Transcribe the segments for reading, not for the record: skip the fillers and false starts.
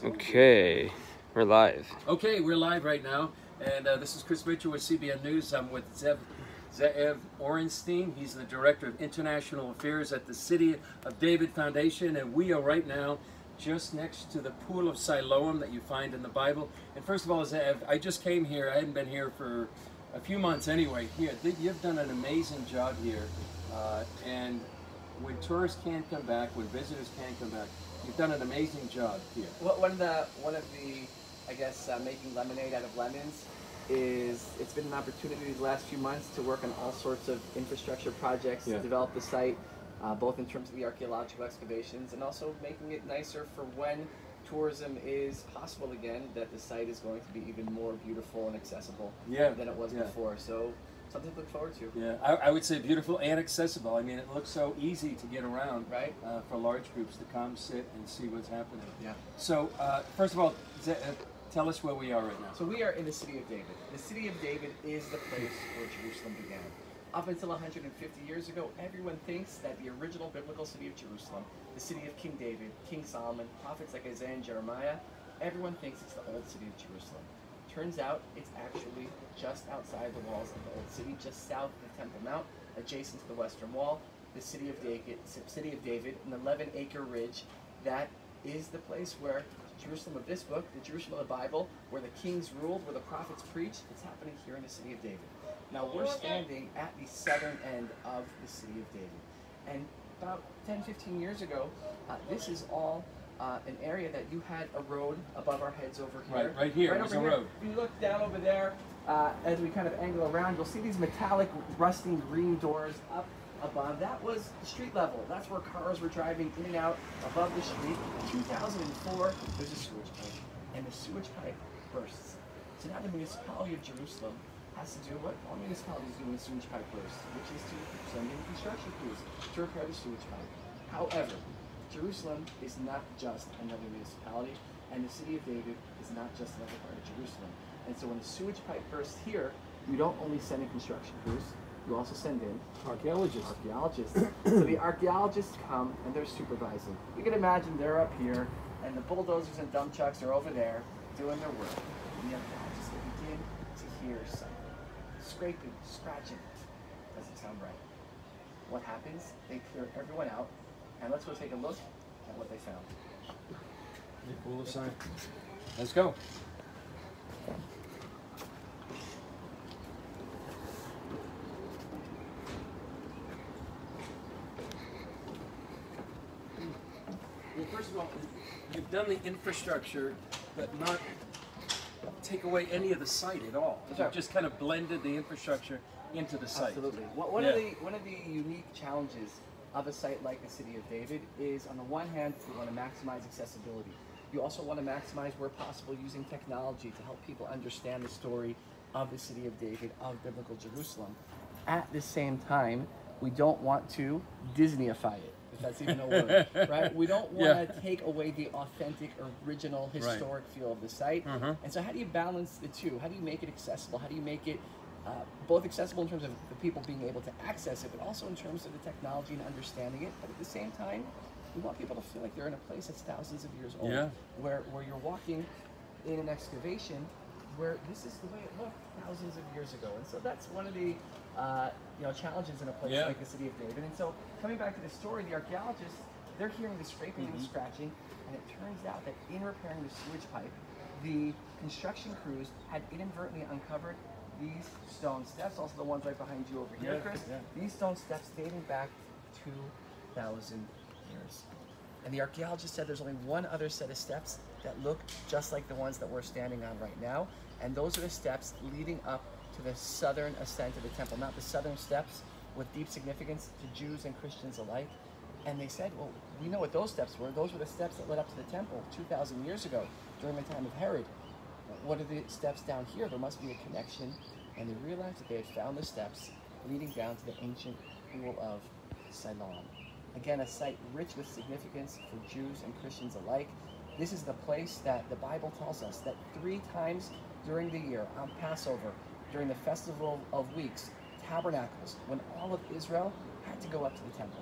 Okay, we're live. Okay, we're live right now, and this is Chris Mitchell with CBN News. I'm with Zeev Orenstein. He's the Director of International Affairs at the City of David Foundation, and we are right now just next to the Pool of Siloam that you find in the Bible. And first of all, Zeev, I just came here. I hadn't been here for a few months anyway. Here, you've done an amazing job here, and when tourists can't come back, when visitors can't come back, you've done an amazing job here. Well, one of the I guess making lemonade out of lemons is it's been an opportunity these last few months to work on all sorts of infrastructure projects to develop the site, both in terms of the archaeological excavations and also making it nicer for when tourism is possible again, that the site is going to be even more beautiful and accessible than it was before. So something to look forward to. Yeah, I would say beautiful and accessible. I mean, it looks so easy to get around, right? For large groups to come, sit, and see what's happening. Yeah. So, first of all, tell us where we are right now. So we are in the City of David. The City of David is the place where Jerusalem began. Up until 150 years ago, everyone thinks that the original biblical city of Jerusalem, the city of King David, King Solomon, prophets like Isaiah and Jeremiah, everyone thinks it's the old city of Jerusalem. Turns out it's actually just outside the walls of the old city, just south of the Temple Mount, adjacent to the Western Wall, the City of David, an 11-acre ridge that is the place where Jerusalem of this book, the Jerusalem of the Bible, where the kings ruled, where the prophets preached, it's happening here in the City of David. Now we're standing at the southern end of the City of David. And about 10, 15 years ago, this is all an area that you had a road above our heads over here. Right here, there's a road. If you look down over there, as we kind of angle around, you'll see these metallic rusting green doors up above. That was street level. That's where cars were driving in and out above the street. In 2004, there's a sewage pipe, and the sewage pipe bursts. So now the municipality of Jerusalem has to do what all municipalities do when a sewage pipe bursts, which is to send in construction crews to repair the sewage pipe. However, Jerusalem is not just another municipality, and the City of David is not just another part of Jerusalem. And so when the sewage pipe bursts here, you don't only send in construction crews, you also send in archaeologists. So the archaeologists come and they're supervising. You can imagine they're up here, and the bulldozers and dump trucks are over there doing their work. And the archaeologists begin to hear something. Scraping, scratching. Doesn't sound right. What happens? They clear everyone out. And let's go take a look at what they found. Pool of Siloam. Let's go. Well, first of all, you've done the infrastructure, but not take away any of the site at all. You've just kind of blended the infrastructure into the site. Absolutely. One of the unique challenges of a site like the City of David is, on the one hand, we want to maximize accessibility. You also want to maximize, where possible, using technology to help people understand the story of the City of David, of biblical Jerusalem. At the same time, we don't want to Disneyify it, if that's even a word, right? We don't want to take away the authentic, original, historic feel of the site. And so how do you balance the two? How do you make it accessible? How do you make it both accessible in terms of the people being able to access it, but also in terms of the technology and understanding it? But at the same time, we want people to feel like they're in a place that's thousands of years old, where you're walking in an excavation where this is the way it looked thousands of years ago. And so that's one of the challenges in a place like the City of David. And so coming back to the story, the archaeologists, they're hearing the scraping and the scratching, and it turns out that in repairing the sewage pipe, the construction crews had inadvertently uncovered these stone steps, also the ones right behind you over here, Chris. These stone steps dating back 2,000 years. And the archaeologists said there's only one other set of steps that look just like the ones that we're standing on right now, and those are the steps leading up to the southern ascent of the Temple Mount, the southern steps with deep significance to Jews and Christians alike. And they said, well, we know what those steps were. Those were the steps that led up to the temple 2,000 years ago during the time of Herod. What are the steps down here? There must be a connection. And they realized that they had found the steps leading down to the ancient Pool of Siloam. Again, a site rich with significance for Jews and Christians alike. This is the place that the Bible tells us that 3 times during the year, on Passover, during the Festival of Weeks, Tabernacles, when all of Israel had to go up to the temple.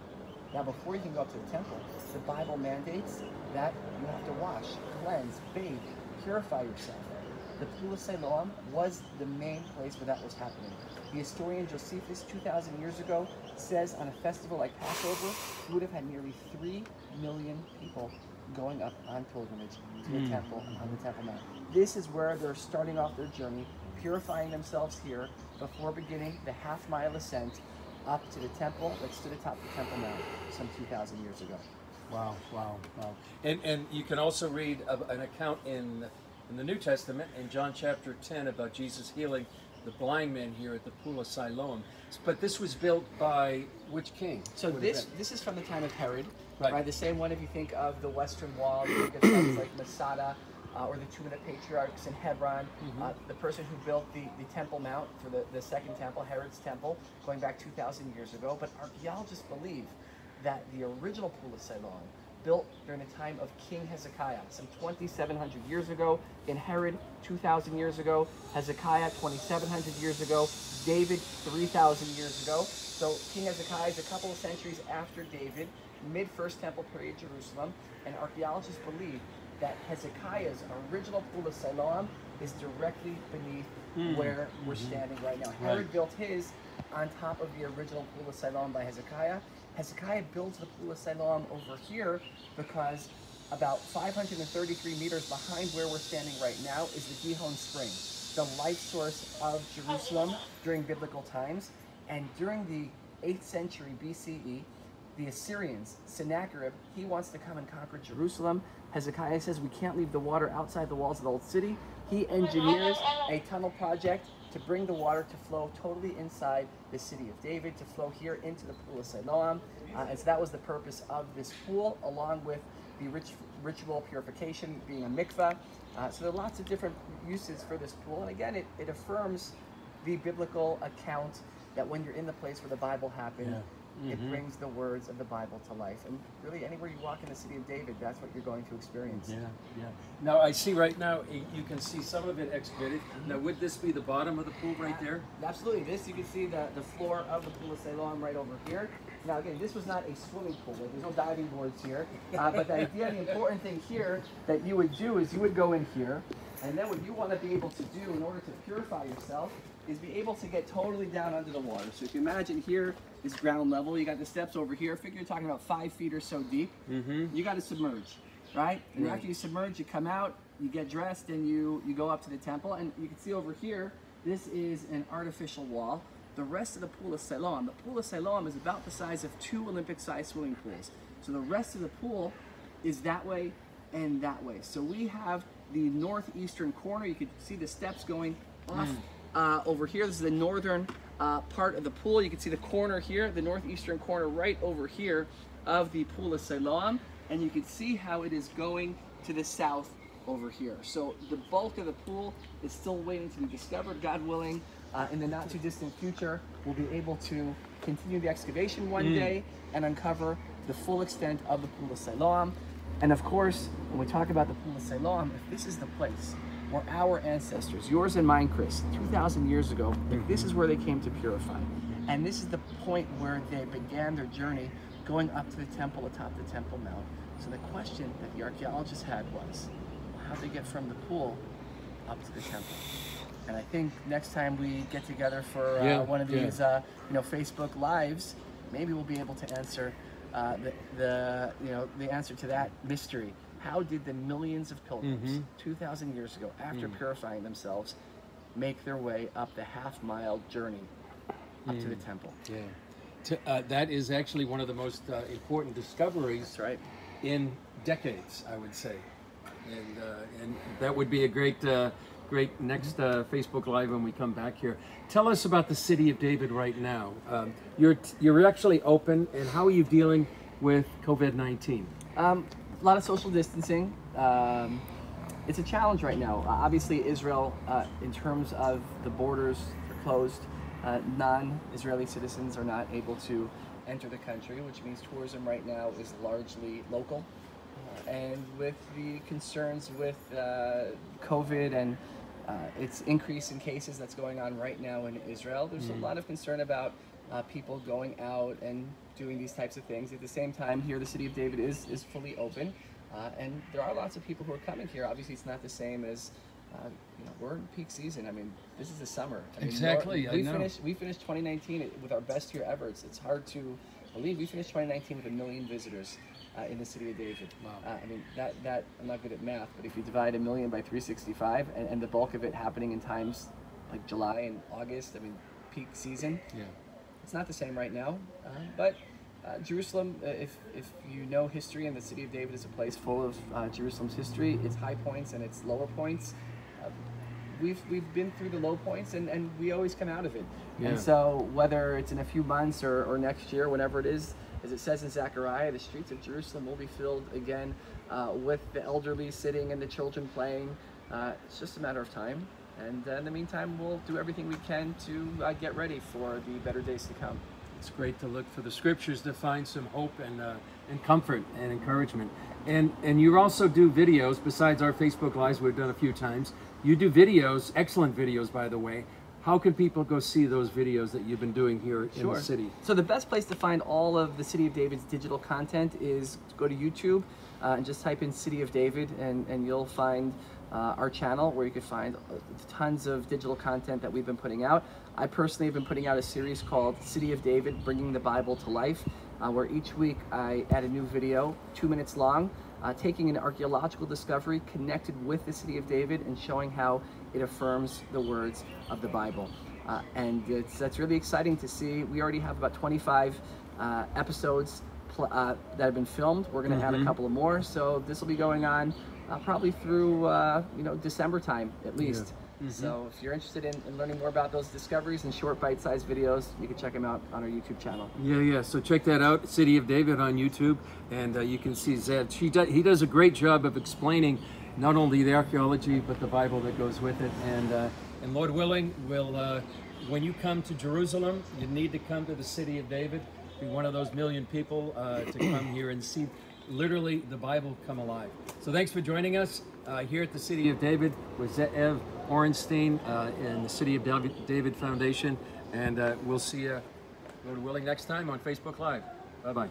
Now, before you can go up to the temple, the Bible mandates that you have to wash cleanse, bathe, purify yourself. The Pool of Siloam was the main place where that was happening. The historian Josephus, 2,000 years ago, says on a festival like Passover, he would have had nearly 3 million people going up on pilgrimage to the temple, on the Temple Mount. This is where they're starting off their journey, purifying themselves here before beginning the half-mile ascent up to the temple that stood atop the Temple Mount some 2,000 years ago. Wow, wow, wow. And you can also read an account in the New Testament, in John chapter 10, about Jesus healing the blind man here at the Pool of Siloam. But this was built by which king? So this is from the time of Herod, right? The same one, if you think of the Western Wall, you think of things like Masada, or the Tomb of the Patriarchs in Hebron. The person who built the Temple Mount for the second temple, Herod's temple, going back 2,000 years ago. But archaeologists believe that the original Pool of Siloam, built during the time of King Hezekiah, some 2,700 years ago, in Herod 2,000 years ago, Hezekiah 2,700 years ago, David 3,000 years ago. So King Hezekiah is a couple of centuries after David, mid-First Temple period Jerusalem, and archaeologists believe that Hezekiah's original Pool of Siloam is directly beneath where we're standing right now. Herod built his on top of the original Pool of Siloam by Hezekiah. Hezekiah builds the Pool of Siloam over here because about 533 meters behind where we're standing right now is the Gihon Spring, the life source of Jerusalem during biblical times. And during the 8th century BCE, the Assyrians, Sennacherib, he wants to come and conquer Jerusalem. Hezekiah says we can't leave the water outside the walls of the old city. He engineers a tunnel project to bring the water to flow totally inside the city of David, to flow here into the Pool of Siloam. And so that was the purpose of this pool, along with the ritual purification being a mikveh. So there are lots of different uses for this pool. And again, it affirms the biblical account that when you're in the place where the Bible happened, it brings the words of the Bible to life. And really, anywhere you walk in the city of David, that's what you're going to experience. Now, I see right now, you can see some of it excavated. Now, would this be the bottom of the pool right there? Absolutely. This, you can see the floor of the Pool of Siloam right over here. Now, again, this was not a swimming pool. There's no diving boards here. But the idea, the important thing here that you would do is you would go in here, and then what you want to be able to do in order to purify yourself is be able to get totally down under the water. So if you imagine here is ground level, you got the steps over here, figure you're talking about 5 feet or so deep, you got to submerge, right? And after you submerge, you come out, you get dressed, and you go up to the temple. And you can see over here, this is an artificial wall. The rest of the Pool of Siloam, the Pool of Siloam is about the size of 2 Olympic-sized swimming pools. So the rest of the pool is that way and that way. So we have the northeastern corner. You can see the steps going off over here. This is the northern part of the pool. You can see the corner here, the northeastern corner right over here of the Pool of Siloam. And you can see how it is going to the south over here. So the bulk of the pool is still waiting to be discovered. God willing, in the not too distant future, we'll be able to continue the excavation one day and uncover the full extent of the Pool of Siloam. And of course, when we talk about the Pool of Siloam, if this is the place where our ancestors, yours and mine, Chris, 2,000 years ago, this is where they came to purify. And this is the point where they began their journey going up to the temple atop the Temple Mount. So the question that the archaeologists had was, how'd they get from the pool up to the temple? And I think next time we get together for one of these Facebook Lives, maybe we'll be able to answer the answer to that mystery. How did the millions of pilgrims 2,000 years ago, after purifying themselves, make their way up the half-mile journey up to the temple? That is actually one of the most important discoveries in decades, I would say. And that would be a great next Facebook Live when we come back here. Tell us about the City of David right now. You're actually open, and how are you dealing with COVID-19? A lot of social distancing. It's a challenge right now. Obviously, Israel, in terms of the borders, are closed. Non-Israeli citizens are not able to enter the country, which means tourism right now is largely local. And with the concerns with COVID and its increase in cases that's going on right now in Israel, there's a lot of concern about people going out and doing these types of things. At the same time, here the City of David is fully open. And there are lots of people who are coming here. Obviously, it's not the same as, we're in peak season. I mean, this is the summer. I mean, Exactly, we finished 2019 with our best year ever. It's hard to believe we finished 2019 with 1 million visitors in the city of David. Wow. I mean, that I'm not good at math, but if you divide 1 million by 365, and the bulk of it happening in times like July and August, I mean, peak season. Yeah. It's not the same right now, but Jerusalem, if you know history, and the city of David is a place full of Jerusalem's history, its high points and its lower points. We've been through the low points, and we always come out of it. Yeah. And so whether it's in a few months or next year, whenever it is, as it says in Zechariah, the streets of Jerusalem will be filled again with the elderly sitting and the children playing. It's just a matter of time. And in the meantime, we'll do everything we can to get ready for the better days to come. It's great to look for the scriptures to find some hope and comfort and encouragement. And you also do videos, besides our Facebook Lives we've done a few times. You do videos, excellent videos, by the way. How can people go see those videos that you've been doing here in the city? So the best place to find all of the City of David's digital content is to go to YouTube and just type in City of David, and you'll find our channel where you can find tons of digital content that we've been putting out. I personally have been putting out a series called City of David, Bringing the Bible to Life, where each week I add a new video, 2 minutes long, taking an archaeological discovery connected with the City of David and showing how it affirms the words of the Bible. And that's really exciting to see. We already have about 25 episodes that have been filmed. We're going to add a couple of more, so this will be going on probably through December time at least. Yeah. So if you're interested in learning more about those discoveries and short bite-sized videos, you can check them out on our YouTube channel. Yeah. So check that out, City of David on YouTube, and you can see Zed. He does a great job of explaining not only the archaeology but the Bible that goes with it. And Lord willing, when you come to Jerusalem, you need to come to the City of David. Be one of those 1 million people to come here and see literally the Bible come alive. So thanks for joining us here at the City of David with Ze'ev Orenstein in the City of David Foundation. And we'll see you, Lord willing, next time on Facebook Live. Bye-bye.